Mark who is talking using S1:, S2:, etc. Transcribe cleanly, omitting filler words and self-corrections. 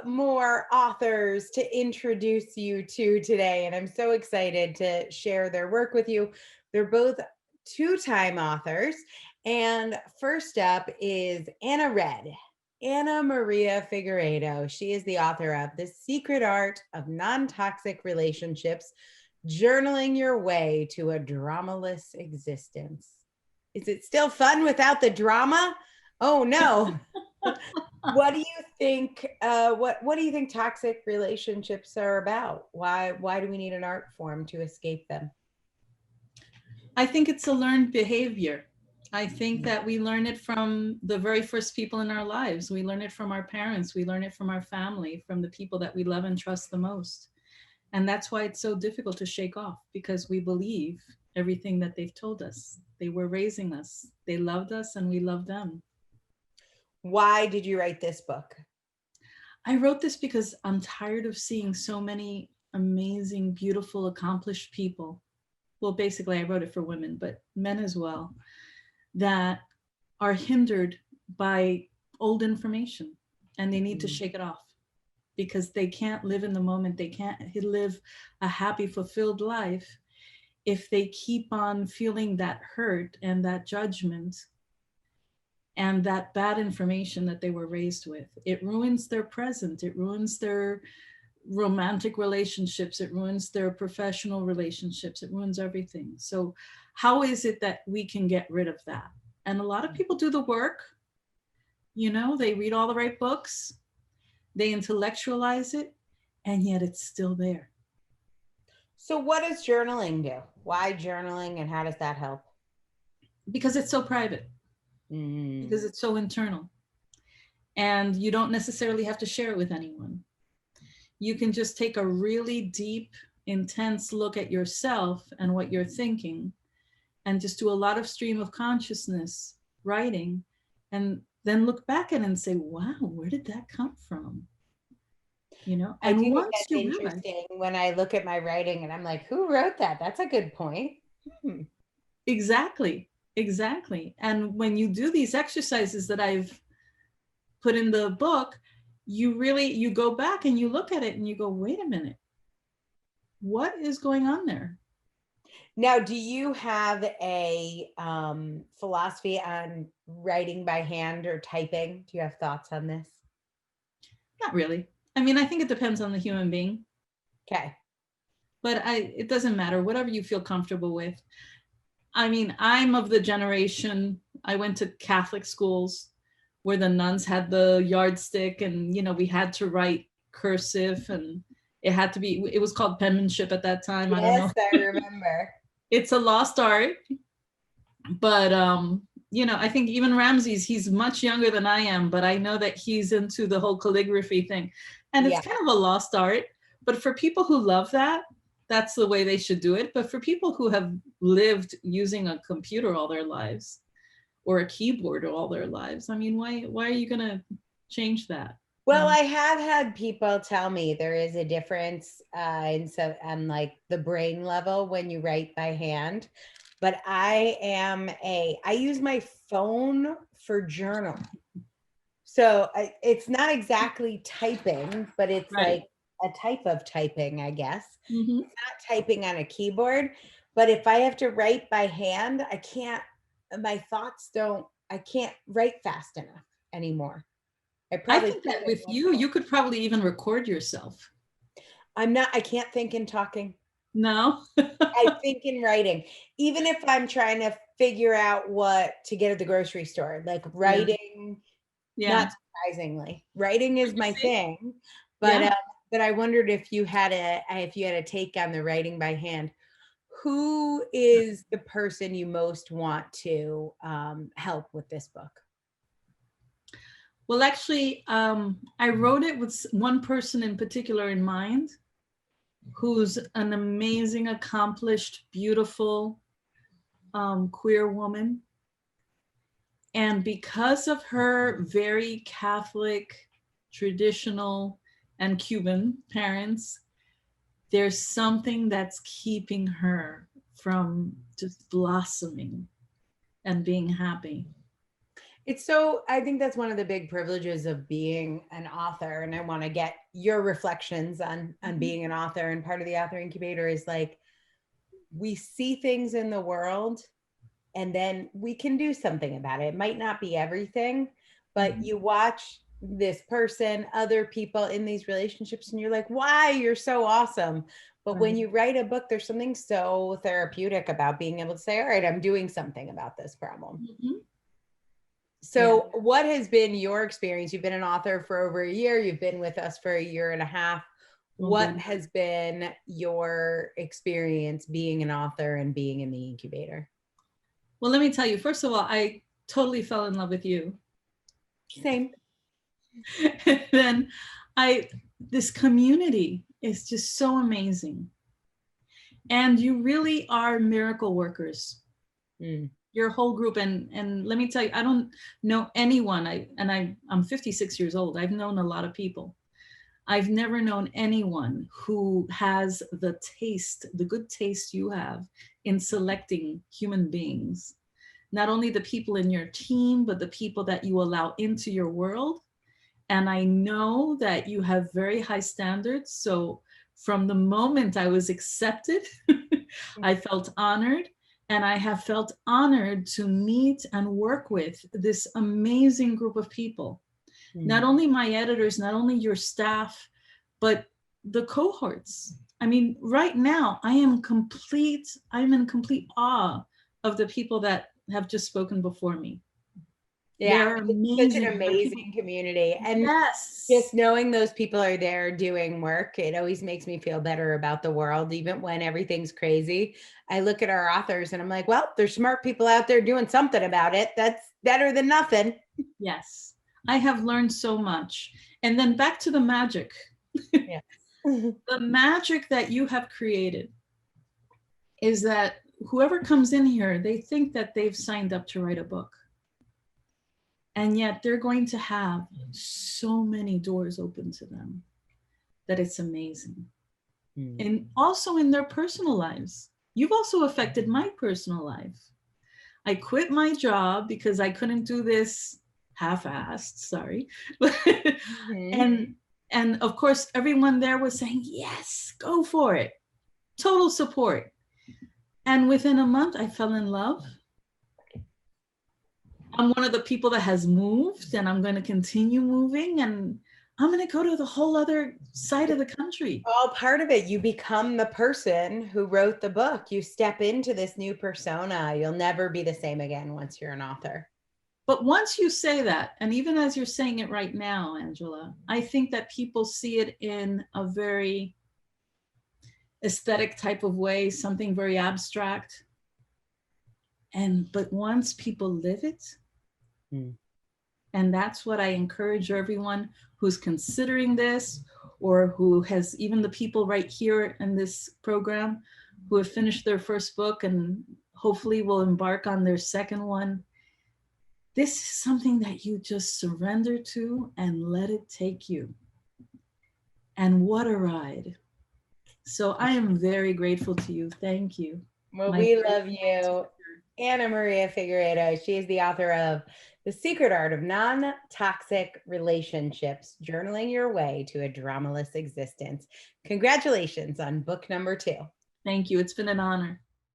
S1: more authors to introduce you to today, and I'm so excited to share their work with you. They're both two-time authors. And first up is Anna Maria Figueredo. She is the author of The Secret Art of Non-Toxic Relationships, Journaling Your Way to a Dramaless Existence. Is it still fun without the drama? Oh no. What do you think? What do you think toxic relationships are about? Why do we need an art form to escape them?
S2: I think it's a learned behavior. I think that we learn it from the very first people in our lives. We learn it from our parents. We learn it from our family, from the people that we love and trust the most. And that's why it's so difficult to shake off, because we believe everything that they've told us. They were raising us. They loved us and we loved them.
S1: Why did you write this book?
S2: I wrote this because I'm tired of seeing so many amazing, beautiful, accomplished people. Well, basically, I wrote it for women, but men as well, that are hindered by old information, and they need to shake it off because they can't live in the moment. They can't live a happy, fulfilled life if they keep on feeling that hurt and that judgment and that bad information that they were raised with. It ruins their present. It ruins their romantic relationships. It ruins their professional relationships. It ruins everything. So how is it that we can get rid of that? And a lot of people do the work. You know, they read all the right books, they intellectualize it, and yet it's still there.
S1: So what does journaling do? Why journaling, and how does that help?
S2: Because it's so private, because it's so internal. And you don't necessarily have to share it with anyone. You can just take a really deep, intense look at yourself and what you're thinking, and just do a lot of stream of consciousness writing, and then look back at it and say, wow, where did that come from? You know,
S1: I do
S2: and
S1: think
S2: once
S1: that's
S2: you realize,
S1: interesting when I look at my writing and I'm like, who wrote that? That's a good point.
S2: exactly, exactly. And when you do these exercises that I've put in the book, you go back and you look at it and you go, wait a minute, what is going on there?
S1: Now, do you have a philosophy on writing by hand or typing? Do you have thoughts on this?
S2: Not really. I mean, I think it depends on the human being,
S1: Okay.
S2: but it doesn't matter, whatever you feel comfortable with. I mean, I'm of the generation, I went to Catholic schools where the nuns had the yardstick, and, you know, we had to write cursive, and it was called penmanship at that time. I don't know.
S1: Yes, I remember.
S2: It's a lost art, but you know, I think even Ramses, he's much younger than I am, but I know that he's into the whole calligraphy thing, and it's
S1: Yeah.
S2: kind of a lost art. But for people who love that, that's the way they should do it. But for people who have lived using a computer all their lives, or a keyboard all their lives, I mean, why are you gonna change that? You
S1: Well,
S2: know?
S1: I have had people tell me there is a difference on like the brain level when you write by hand. But I use my phone for journal. So it's not exactly typing, but it's
S2: Right.
S1: like a type of typing, I guess.
S2: Mm-hmm.
S1: It's not typing on a keyboard, but if I have to write by hand, my thoughts don't, I can't write fast enough anymore. I
S2: I
S1: probably
S2: think that with you could probably even record yourself.
S1: I can't think in talking.
S2: No.
S1: I think in writing, even if I'm trying to figure out what to get at the grocery store, like
S2: Yeah.
S1: writing.
S2: Yeah.
S1: Not surprisingly, writing is
S2: You
S1: my
S2: see?
S1: thing, but
S2: Yeah.
S1: but I wondered if you had a take on the writing by hand. Who is the person you most want to help with this book?
S2: Well, actually, I wrote it with one person in particular in mind, who's an amazing, accomplished, beautiful queer woman. And because of her very Catholic, traditional, and Cuban parents, there's something that's keeping her from just blossoming and being happy.
S1: It's so, I think that's one of the big privileges of being an author. And I want to get your reflections on
S2: Mhm.
S1: being an author. And part of the author incubator is like, we see things in the world and then we can do something about it. It might not be everything, but
S2: Mhm.
S1: you watch this person, other people in these relationships, and you're like, why? You're so awesome. But when
S2: Right.
S1: you write a book, there's something so therapeutic about being able to say, all right, I'm doing something about this problem.
S2: Mhm. Yeah.
S1: So, what has been your experience? You've been an author for over a year, you've been with us for a year and a half.
S2: Oh
S1: What
S2: goodness.
S1: has been your experience being an author and being in the incubator?
S2: Well, let me tell you, first of all, I totally fell in love with you.
S1: Same.
S2: And then I, this community is just so amazing. And you really are miracle workers,
S1: Mm.
S2: your whole group. And let me tell you, I don't know anyone. I'm 56 years old. I've known a lot of people. I've never known anyone who has the taste, the good taste you have in selecting human beings. Not only the people in your team, but the people that you allow into your world. And I know that you have very high standards. So from the moment I was accepted, I felt honored. And I have felt honored to meet and work with this amazing group of people. Not
S1: Mm.
S2: only my editors, not only your staff, but the cohorts. I mean, right now I'm in complete awe of the people that have just spoken before me.
S1: Yeah,
S2: They're
S1: it's such an
S2: amazing. They're people,
S1: amazing community. And
S2: yes.
S1: just knowing those people are there doing work, it always makes me feel better about the world, even when everything's crazy. I look at our authors and I'm like, well, there's smart people out there doing something about it. That's better than nothing.
S2: Yes. I have learned so much. And then back to the magic.
S1: Yeah.
S2: The magic that you have created is that whoever comes in here, they think that they've signed up to write a book. And yet they're going to have so many doors open to them that it's amazing.
S1: Mm.
S2: And also in their personal lives. You've also affected my personal life. I quit my job because I couldn't do this half-assed, sorry.
S1: Mhm.
S2: and and of course everyone there was saying, "Yes, go for it." Total support. And within a month I fell in love. I'm one of the people that has moved and I'm going to continue moving and I'm going to go to the whole other side of the country.
S1: All part of it. You become the person who wrote the book. You step into this new persona. You'll never be the same again once you're an author.
S2: But once you say that, and even as you're saying it right now, Angela, I think that people see it in a very aesthetic type of way, something very abstract. And but once people live it,
S1: Mm.
S2: and that's what I encourage everyone who's considering this, or who has, even the people right here in this program who have finished their first book and hopefully will embark on their second one. This is something that you just surrender to and let it take you. And what a ride. So I am very grateful to you. Thank you,
S1: Well,
S2: my
S1: we
S2: dear
S1: love you.
S2: teacher.
S1: Anna Maria Figueredo. She is the author of The Secret Art of Non-Toxic Relationships, Journaling Your Way to a Dramaless Existence. Congratulations on book number 2.
S2: Thank you. It's been an honor.